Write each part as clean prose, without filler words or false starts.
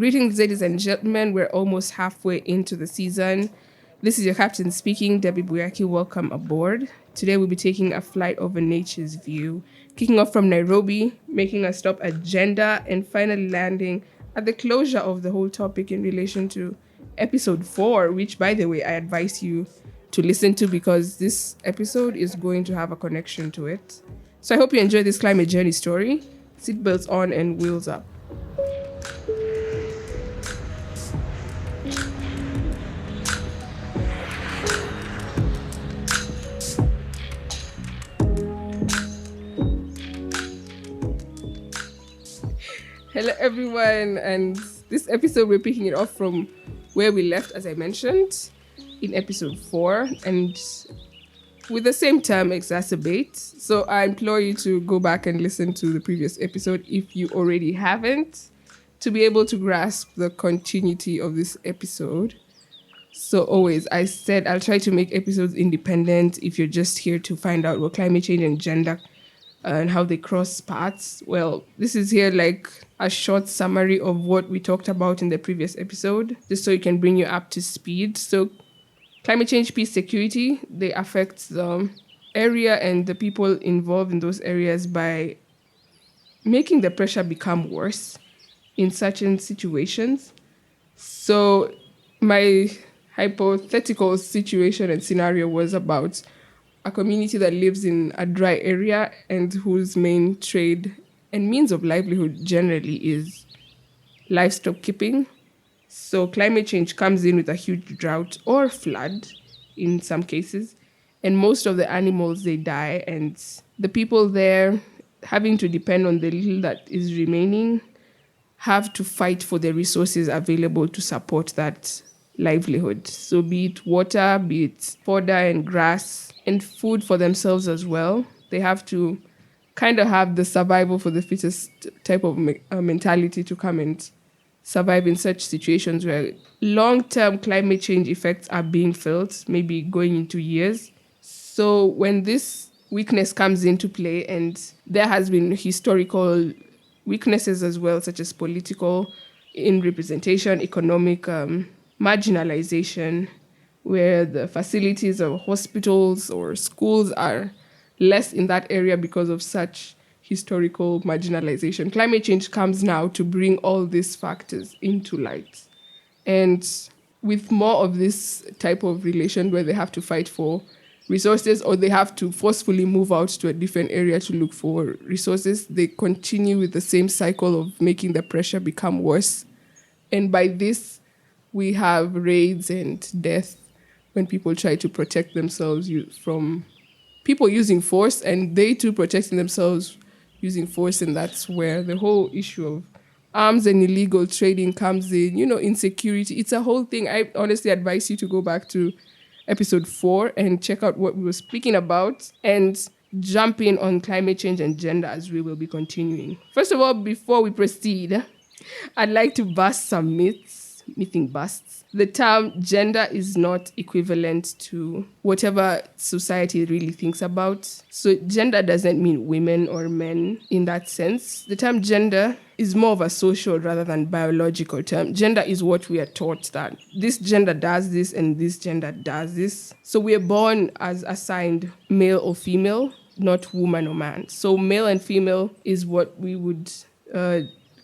Greetings, ladies and gentlemen. We're almost halfway into the season. This is your captain speaking, Debbie Buyaki. Welcome aboard. Today we'll be taking a flight over nature's view, kicking off from Nairobi, making a stop at Gender, and finally landing at the closure of the whole topic in relation to episode 4, which, by the way, I advise you to listen to because this episode is going to have a connection to it. So I hope you enjoy this climate journey story. Seatbelts on and wheels up. Hello, everyone, and this episode we're picking it off from where we left, as I mentioned, in episode 4, and with the same term, exacerbate. So I implore you to go back and listen to the previous episode if you already haven't, to be able to grasp the continuity of this episode. So always, I said I'll try to make episodes independent if you're just here to find out what climate change and gender and how they cross paths. Well, this is here like a short summary of what we talked about in the previous episode, just so it can bring you up to speed. So climate change, peace, security, they affect the area and the people involved in those areas by making the pressure become worse in certain situations. So my hypothetical situation and scenario was about a community that lives in a dry area and whose main trade and means of livelihood generally is livestock keeping. So climate change comes in with a huge drought or flood in some cases, and most of the animals, they die, and the people there, having to depend on the little that is remaining, have to fight for the resources available to support that livelihood. So be it water, be it fodder and grass, and food for themselves as well. They have to kind of have the survival for the fittest type of mentality to come and survive in such situations where long-term climate change effects are being felt, maybe going into years. So when this weakness comes into play, and there has been historical weaknesses as well, such as political, in representation, economic marginalization, where the facilities of hospitals or schools are less in that area because of such historical marginalization. Climate change comes now to bring all these factors into light. And with more of this type of relation where they have to fight for resources or they have to forcefully move out to a different area to look for resources, they continue with the same cycle of making the pressure become worse. And by this, we have raids and death when people try to protect themselves from people using force, and they too protecting themselves using force. And that's where the whole issue of arms and illegal trading comes in, insecurity. It's a whole thing. I honestly advise you to go back to episode 4 and check out what we were speaking about and jump in on climate change and gender as we will be continuing. First of all, before we proceed, I'd like to bust some mything busts. The term gender is not equivalent to whatever society really thinks about. So gender doesn't mean women or men in that sense. The term gender is more of a social rather than biological term. Gender is what we are taught that this gender does this and this gender does this. So we are born as assigned male or female, not woman or man. So male and female is what we would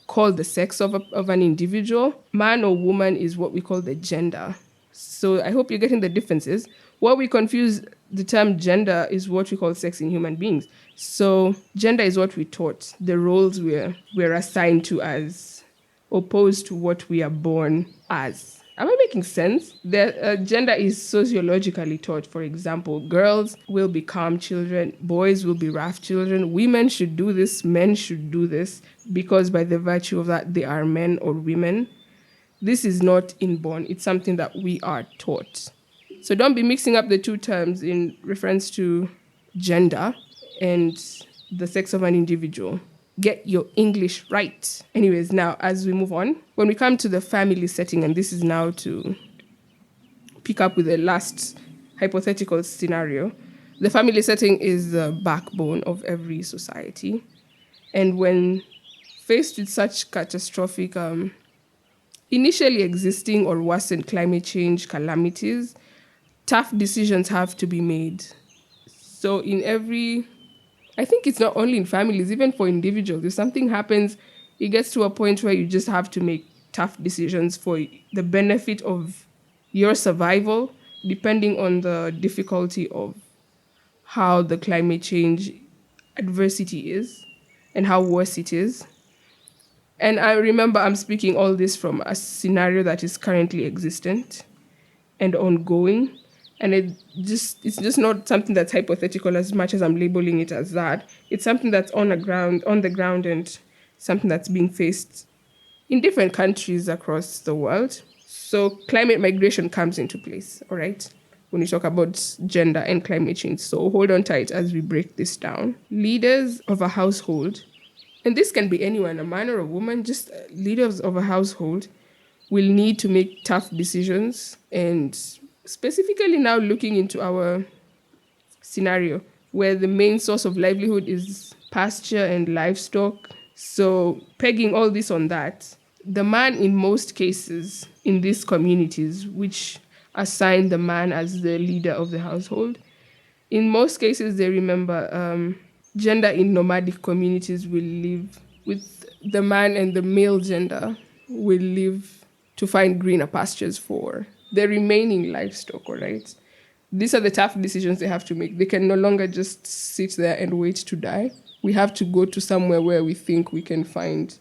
call the sex of an individual. Man or woman is what we call the gender. So I hope you're getting the differences. What we confuse the term gender is what we call sex in human beings. So gender is what we taught, the roles we're assigned to as opposed to what we are born as. Am I making sense? The gender is sociologically taught. For example, girls will be calm children, boys will be rough children, women should do this, men should do this, because by the virtue of that, they are men or women. This is not inborn. It's something that we are taught. So don't be mixing up the two terms in reference to gender and the sex of an individual. Get your English right. Anyways, now as we move on, when we come to the family setting, and this is now to pick up with the last hypothetical scenario, the family setting is the backbone of every society. And when faced with such catastrophic initially existing or worsened climate change calamities, tough decisions have to be made. So I think it's not only in families, even for individuals. If something happens, it gets to a point where you just have to make tough decisions for the benefit of your survival, depending on the difficulty of how the climate change adversity is and how worse it is. And I remember I'm speaking all this from a scenario that is currently existent and ongoing. And it's just not something that's hypothetical as much as I'm labeling it as that. It's something that's on the ground, and something that's being faced in different countries across the world. So climate migration comes into place, all right? When we talk about gender and climate change. So hold on tight as we break this down. Leaders of a household, and this can be anyone, a man or a woman, just leaders of a household will need to make tough decisions. And specifically now looking into our scenario where the main source of livelihood is pasture and livestock. So pegging all this on that, the man in most cases in these communities, which assign the man as the leader of the household, in most cases they remember gender in nomadic communities will live with the man, and the male gender will live to find greener pastures for the remaining livestock, all right? These are the tough decisions they have to make. They can no longer just sit there and wait to die. We have to go to somewhere where we think we can find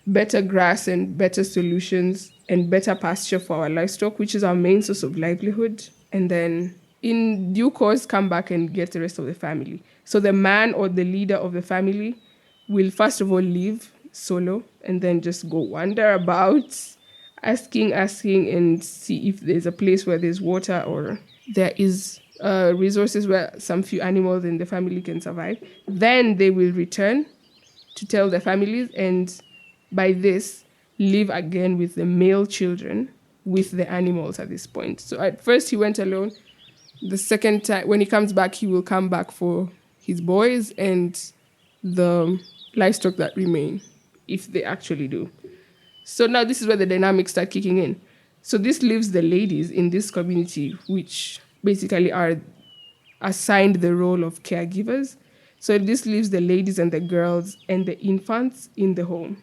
better grass and better solutions and better pasture for our livestock, which is our main source of livelihood. And then in due course, come back and get the rest of the family. So the man or the leader of the family will first of all leave solo and then just go wander about, asking, and see if there's a place where there's water or there is resources where some few animals in the family can survive. Then they will return to tell their families, and by this, live again with the male children with the animals at this point. So at first he went alone. The second time, when he comes back, he will come back for his boys and the livestock that remain, if they actually do. So now this is where the dynamics start kicking in. So this leaves the ladies in this community, which basically are assigned the role of caregivers. So this leaves the ladies and the girls and the infants in the home.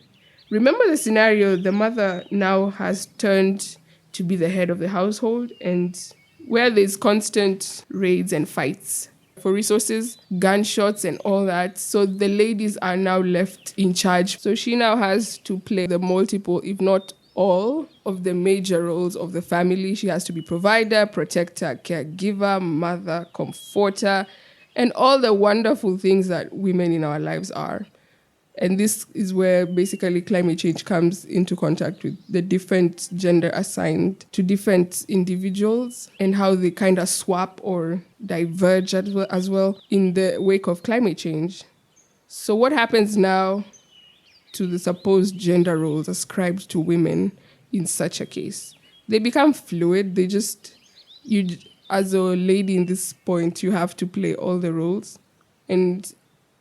Remember the scenario, the mother now has turned to be the head of the household, and where there's constant raids and fights for resources, gunshots and all that. So the ladies are now left in charge. So she now has to play the multiple, if not all, of the major roles of the family. She has to be provider, protector, caregiver, mother, comforter, and all the wonderful things that women in our lives are. And this is where basically climate change comes into contact with the different gender assigned to different individuals and how they kind of swap or diverge as well in the wake of climate change. So what happens now to the supposed gender roles ascribed to women in such a case? They become fluid. You as a lady in this point, you have to play all the roles. And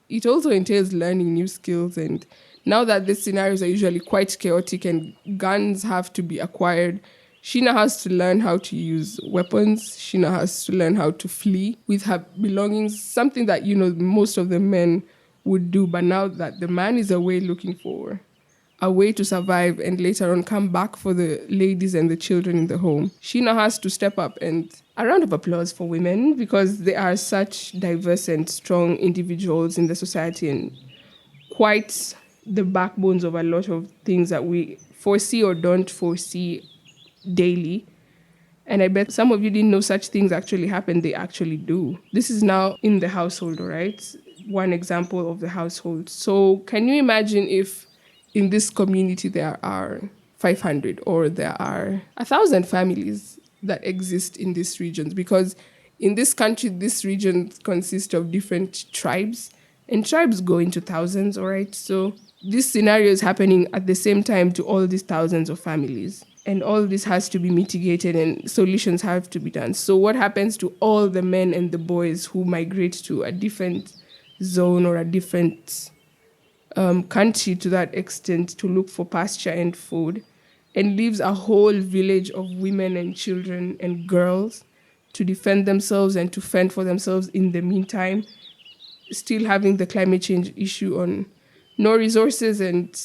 it also entails learning new skills. And now that these scenarios are usually quite chaotic and guns have to be acquired, she now has to learn how to use weapons. She now has to learn how to flee with her belongings, something that, most of the men would do. But now that the man is away looking for a way to survive and later on come back for the ladies and the children in the home, she now has to step up. And a round of applause for women, because they are such diverse and strong individuals in the society and quite the backbones of a lot of things that we foresee or don't foresee daily. And I bet some of you didn't know such things actually happen. They actually do. This is now in the household, right? One example of the household. So can you imagine if in this community there are 500 or there are 1,000 families that exist in these regions? Because in this country, this region consists of different tribes, and tribes go into thousands, all right? So this scenario is happening at the same time to all these thousands of families. And all this has to be mitigated and solutions have to be done. So what happens to all the men and the boys who migrate to a different zone or a different country to that extent to look for pasture and food? and leaves a whole village of women and children and girls to defend themselves and to fend for themselves in the meantime, still having the climate change issue on no resources and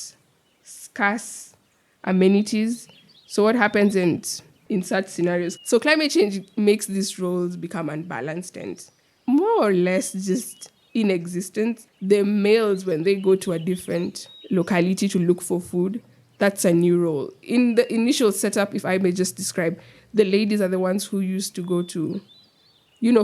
scarce amenities. So what happens in such scenarios? So climate change makes these roles become unbalanced and more or less just inexistent. The males, when they go to a different locality to look for food, that's a new role. In the initial setup, if I may just describe, the ladies are the ones who used to go to,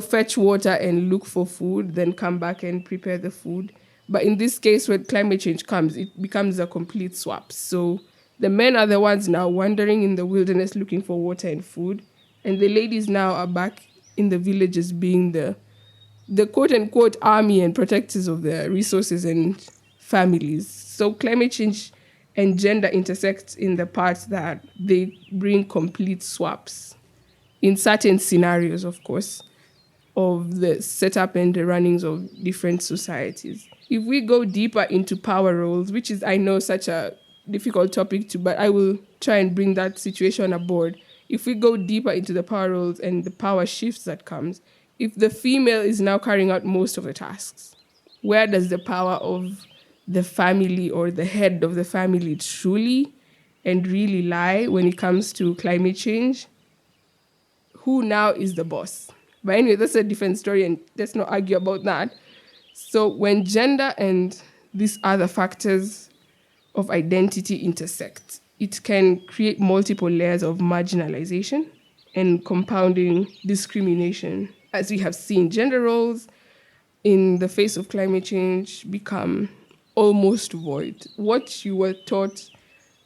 fetch water and look for food, then come back and prepare the food. But in this case, when climate change comes, it becomes a complete swap. So the men are the ones now wandering in the wilderness looking for water and food, and the ladies now are back in the villages being the quote unquote army and protectors of the resources and families. So climate change and gender intersect in the parts that they bring complete swaps in certain scenarios, of course, of the setup and the runnings of different societies. If we go deeper into power roles, which is, I know, such a difficult topic to, but I will try and bring that situation aboard. If we go deeper into the power roles and the power shifts that comes, if the female is now carrying out most of the tasks, where does the power of the family or the head of the family truly and really lie when it comes to climate change? Who now is the boss? But anyway, that's a different story and let's not argue about that. So when gender and these other factors of identity intersect, it can create multiple layers of marginalization and compounding discrimination. As we have seen, gender roles in the face of climate change become almost void. What you were taught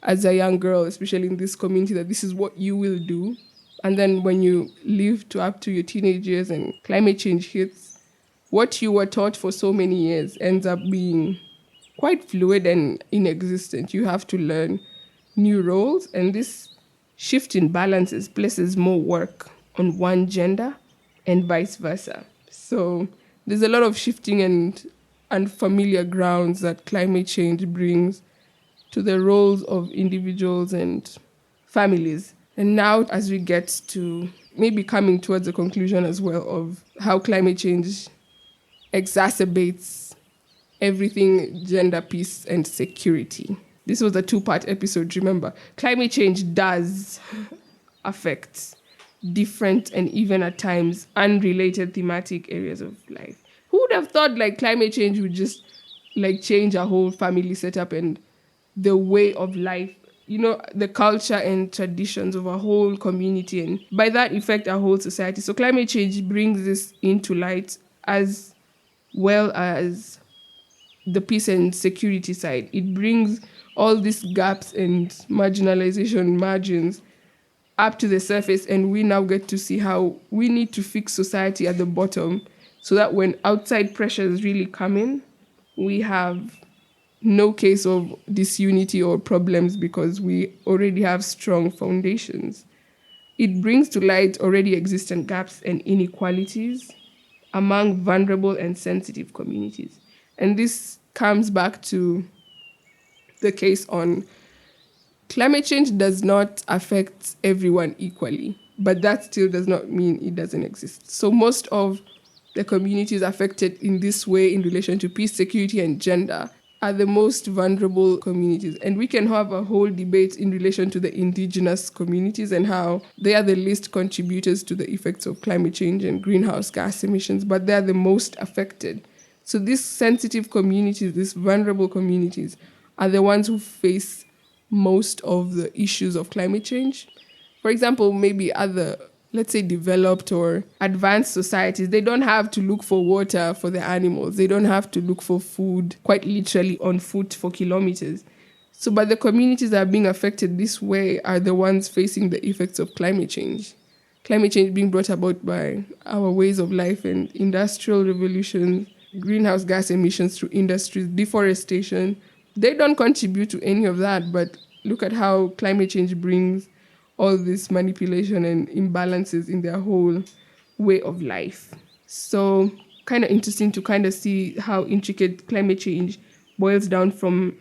as a young girl, especially in this community, that this is what you will do, and then when you live to up to your teenage years and climate change hits, what you were taught for so many years ends up being quite fluid and inexistent. You have to learn new roles, and this shift in balances places more work on one gender and vice versa. So there's a lot of shifting and unfamiliar grounds that climate change brings to the roles of individuals and families. And now, as we get to maybe coming towards a conclusion as well of how climate change exacerbates everything gender, peace, and security. This was a 2-part episode, remember. Climate change does affect different and even at times unrelated thematic areas of life. Who would have thought climate change would just change a whole family setup and the way of life, the culture and traditions of a whole community, and by that effect, a whole society. So climate change brings this into light, as well as the peace and security side. It brings all these gaps and marginalization margins up to the surface, and we now get to see how we need to fix society at the bottom so that when outside pressures really come in, we have no case of disunity or problems because we already have strong foundations. It brings to light already existent gaps and inequalities among vulnerable and sensitive communities. And this comes back to the case on climate change does not affect everyone equally, but that still does not mean it doesn't exist. So most of the communities affected in this way in relation to peace, security, and gender are the most vulnerable communities. And we can have a whole debate in relation to the indigenous communities and how they are the least contributors to the effects of climate change and greenhouse gas emissions, but they are the most affected. So these sensitive communities, these vulnerable communities, are the ones who face most of the issues of climate change. For example, maybe other, let's say, developed or advanced societies, they don't have to look for water for the animals. They don't have to look for food, quite literally on foot for kilometers. So, but the communities that are being affected this way are the ones facing the effects of climate change. Climate change being brought about by our ways of life and industrial revolution, greenhouse gas emissions through industries, deforestation. They don't contribute to any of that, but look at how climate change brings all this manipulation and imbalances in their whole way of life. So kind of interesting to kind of see how intricate climate change boils down from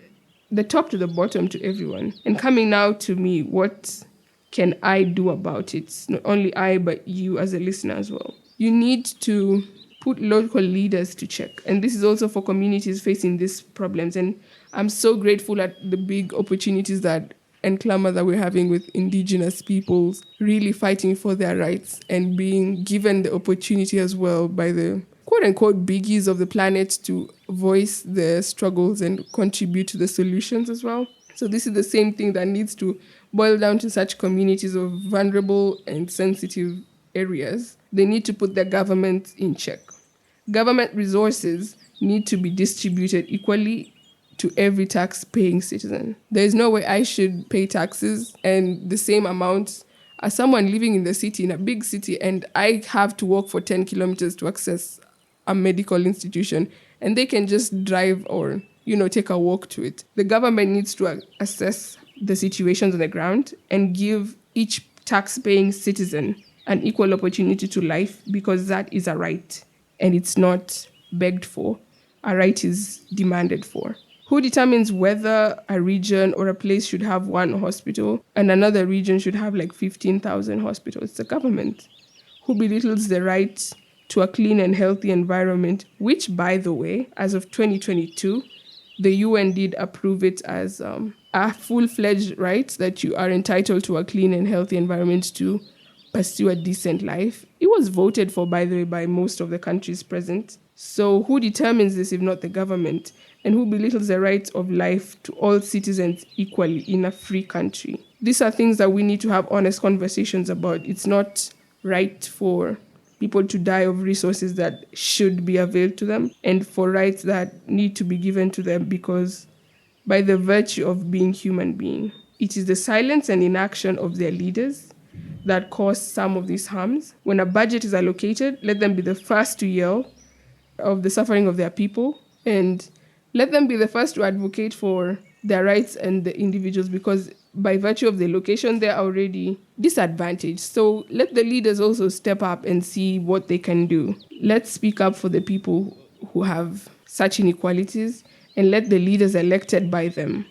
the top to the bottom to everyone. And coming now to me, what can I do about it? Not only I, but you as a listener as well. You need to put local leaders to check. And this is also for communities facing these problems. And I'm so grateful at the big opportunities that and clamor that we're having with indigenous peoples really fighting for their rights and being given the opportunity as well by the quote-unquote biggies of the planet to voice their struggles and contribute to the solutions as well. So this is the same thing that needs to boil down to such communities of vulnerable and sensitive areas. They need to put their government in check. Government resources need to be distributed equally to every tax-paying citizen. There is no way I should pay taxes and the same amount as someone living in the city, in a big city, and I have to walk for 10 kilometers to access a medical institution, and they can just drive or, take a walk to it. The government needs to assess the situations on the ground and give each tax-paying citizen an equal opportunity to life, because that is a right and it's not begged for. A right is demanded for. Who determines whether a region or a place should have one hospital and another region should have like 15,000 hospitals? It's the government. Who belittles the right to a clean and healthy environment, which, by the way, as of 2022, the UN did approve it as a full-fledged right that you are entitled to a clean and healthy environment to pursue a decent life. It was voted for, by the way, by most of the countries present. So who determines this if not the government? And who belittles the right of life to all citizens equally in a free country? These are things that we need to have honest conversations about. It's not right for people to die of resources that should be availed to them and for rights that need to be given to them because by the virtue of being human being. It is the silence and inaction of their leaders that cause some of these harms. When a budget is allocated, let them be the first to yell of the suffering of their people, and let them be the first to advocate for their rights and the individuals, because by virtue of the location, they're already disadvantaged. So let the leaders also step up and see what they can do. Let's speak up for the people who have such inequalities, and let the leaders elected by them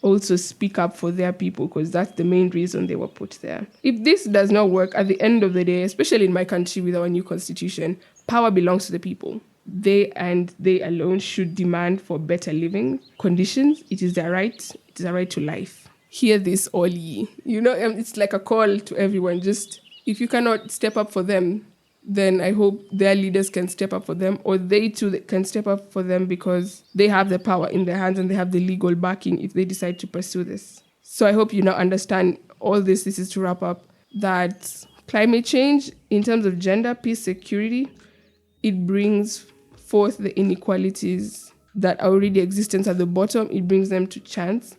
also speak up for their people, because that's the main reason they were put there. If this does not work, at the end of the day, especially in my country with our new constitution, power belongs to the people. They and they alone should demand for better living conditions. It is their right. It is a right to life. Hear this, all ye. It's like a call to everyone. Just, if you cannot step up for them, then I hope their leaders can step up for them, or they too can step up for them, because they have the power in their hands and they have the legal backing if they decide to pursue this. So I hope you now understand all this. This is to wrap up that climate change, in terms of gender, peace, security, it brings forth the inequalities that are already existent at the bottom. It brings them to chance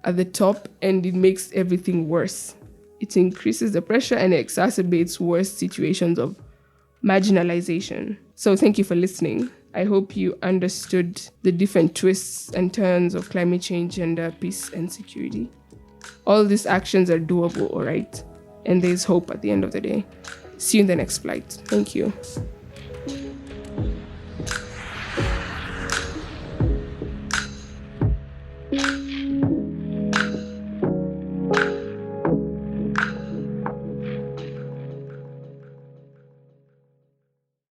at the top, and it makes everything worse. It increases the pressure and it exacerbates worse situations of marginalization. So thank you for listening. I hope you understood the different twists and turns of climate change, gender, peace, and security. All these actions are doable, all right? And there's hope at the end of the day. See you in the next flight. Thank you.